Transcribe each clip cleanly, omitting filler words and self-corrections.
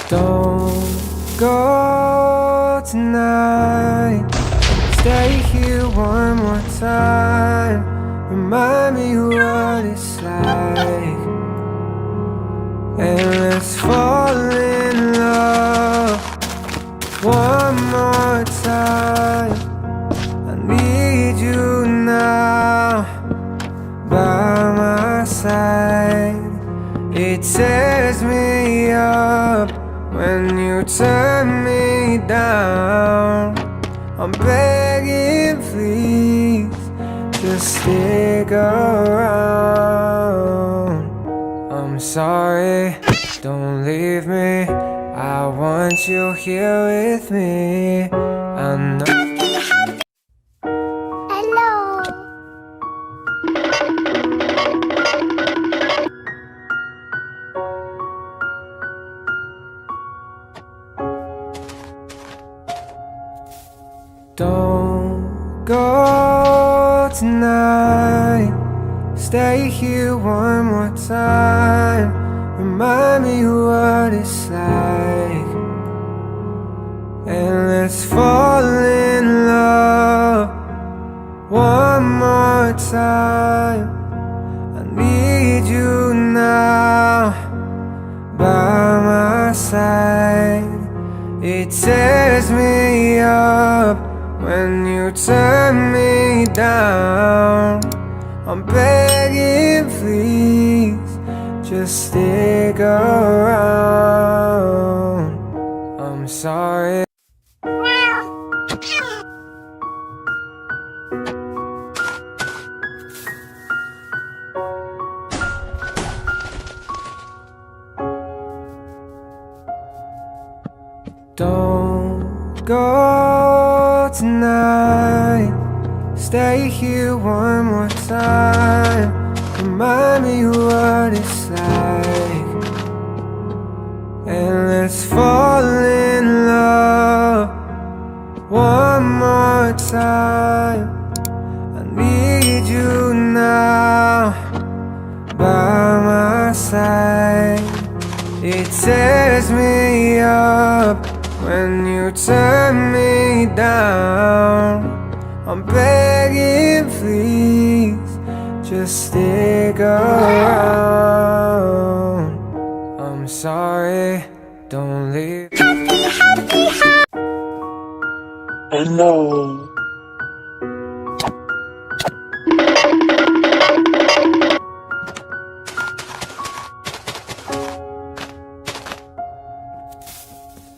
Don't go tonight. Stay here one more time. Remind me what it's like, and let's fall in love one more time. I need you now by my side. It tears me up when you turn me down. I'm begging, please, just stick around. I'm sorry, don't leave me. I want you here with me. I know. Hello. Don't go tonight. Stay here one more time. Remind me what it's like, and let's fall in love one more time. I need you now by my side. It tears me up when you turn me down. I'm begging, please, just stick around. I'm sorry. Don't go tonight. Stay here one more time. Remind me what it's like, and let's fall in love one more time. I need you now by my side. It tears me up when you turn me down. I'm begging, please, just stick around. I'm sorry, don't leave. Hello.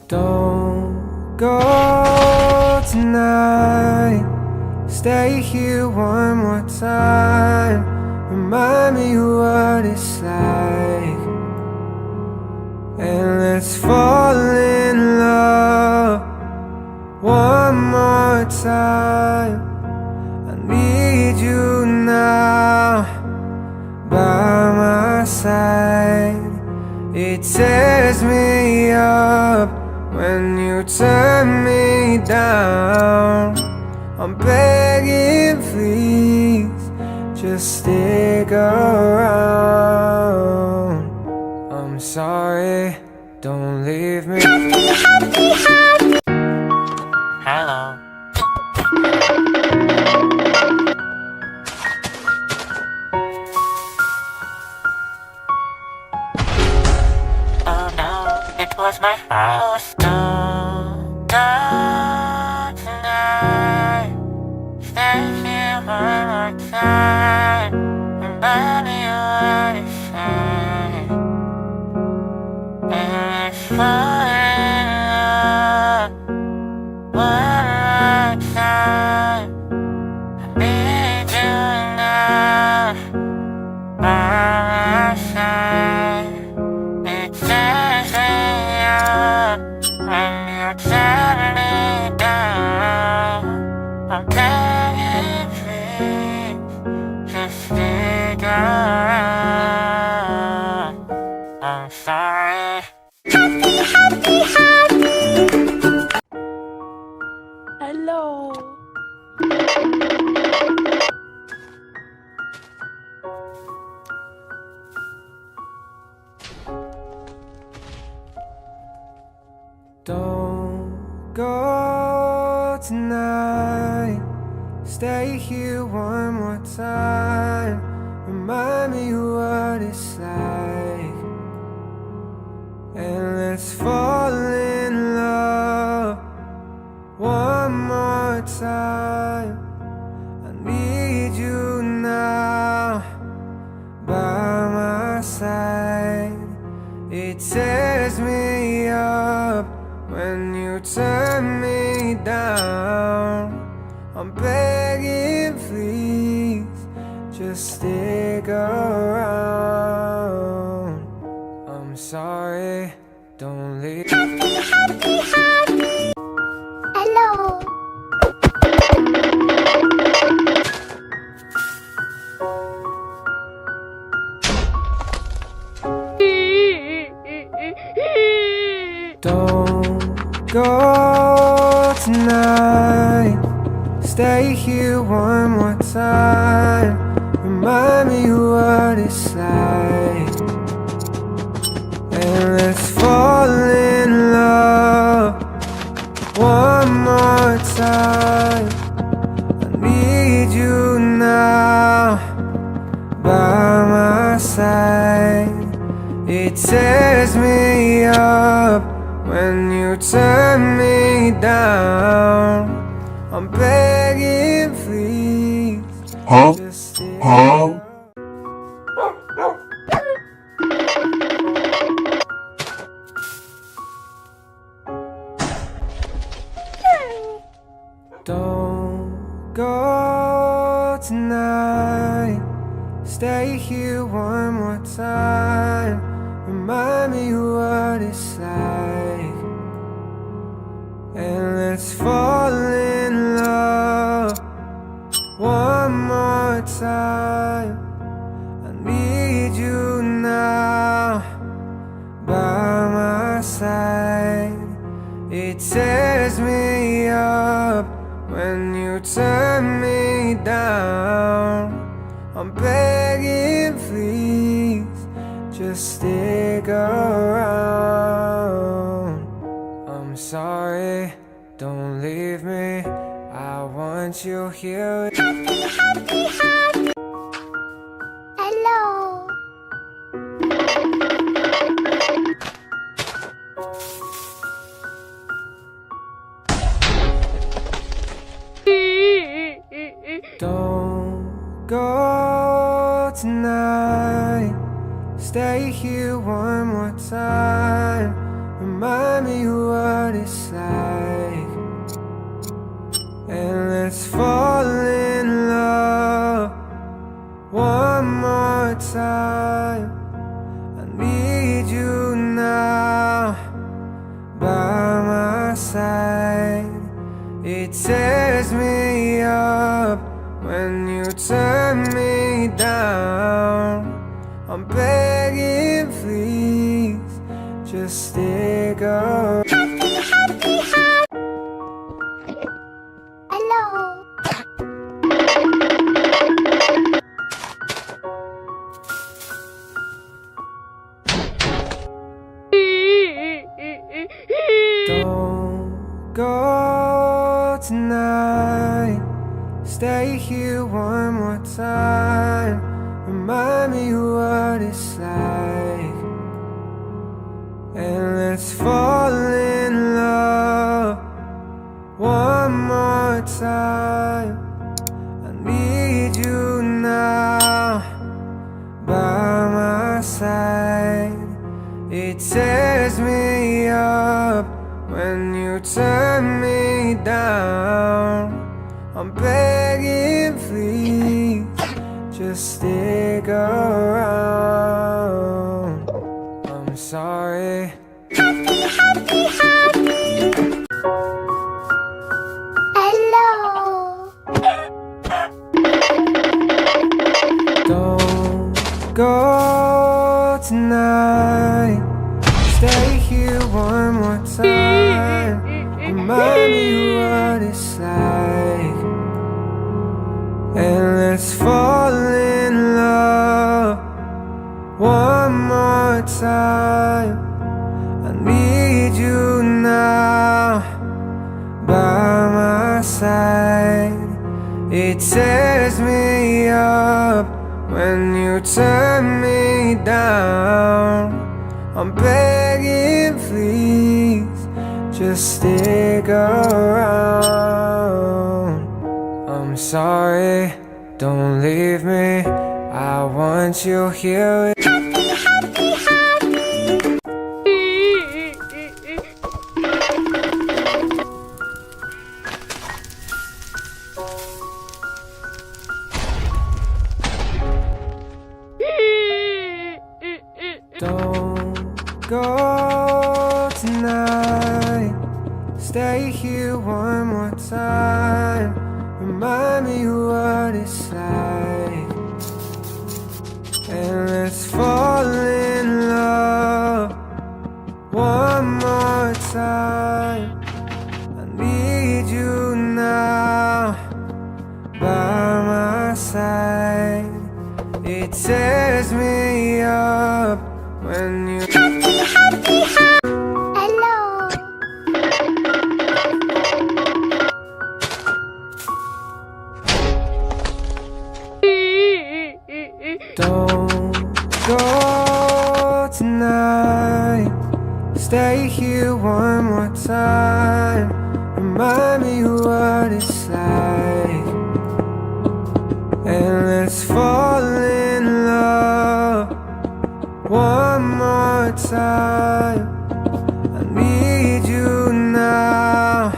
Don't go tonight. Stay here one more time. Remind me what it's like, and let's fall in love one more time. I need you now by my side. It tears me up when you turn me down. I'm begging, please, just stick around. I'm sorry, don't leave me. Hello. Oh no, it was my fault. Don't go tonight. Stay here one more time. Remind me what it's like, and let's fall in love one more time. I need you now by my side. It tears me up when you turn me down. I'm begging, please, one more time. Remind me what it's like, and let's fall in love one more time. I need you now by my side. It tears me up when you turn me down. I'm begging, please, just stick around. I'm sorry, don't leave. Happy, happy, happy. Hello. Don't go tonight. Stay here one more time. Remind me what it's like, and let's fall in love one more time. I need you now by my side. It tears me up when you turn me down. I'm begging, please, just stay. Don't go tonight. Stay here one more time. Remind me what it's like, and let's fall in love one more time. I need you now by my side. It tears me up when you turn me down. I'm begging, please, just stick around. I'm sorry, don't leave me. I want you here. Happy, happy, happy. Hello. Don't go tonight. Stay here one more time. Remind me what it's like, and let's fall in love one more time. I need you now by my side. It tears me up when you turn me down. I'm begging, please, just stick around. Happy, happy, happy. Hello. Don't go tonight. Stay here one more time. Remind me what it's like, and let's fall in love one more time. I need you now by my side. It tears me up when you turn me down. I'm begging, please, just stick around. I'm sorry. Happy, happy, happy. Hello. Don't go tonight. Stay here one more time. Remind me what it's like, and let's fall in love one more time. I need you now by my side. It tears me up when you turn me down. I'm begging, please, just stick around. I'm sorry, don't leave me. I want you here with Happy, happy, happy. Don't go tonight. Stay here one more time. Remind me what it's like. And let's fall in love one more time. I need you now by my side. It tears me up when you Happy, happy, happy. Hello. don't go tonight. Stay here one more time. Remind me what it's like. And let's fall in love one more time. I need you now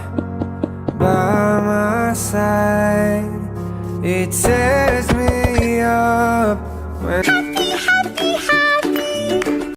by my side. It tears me up when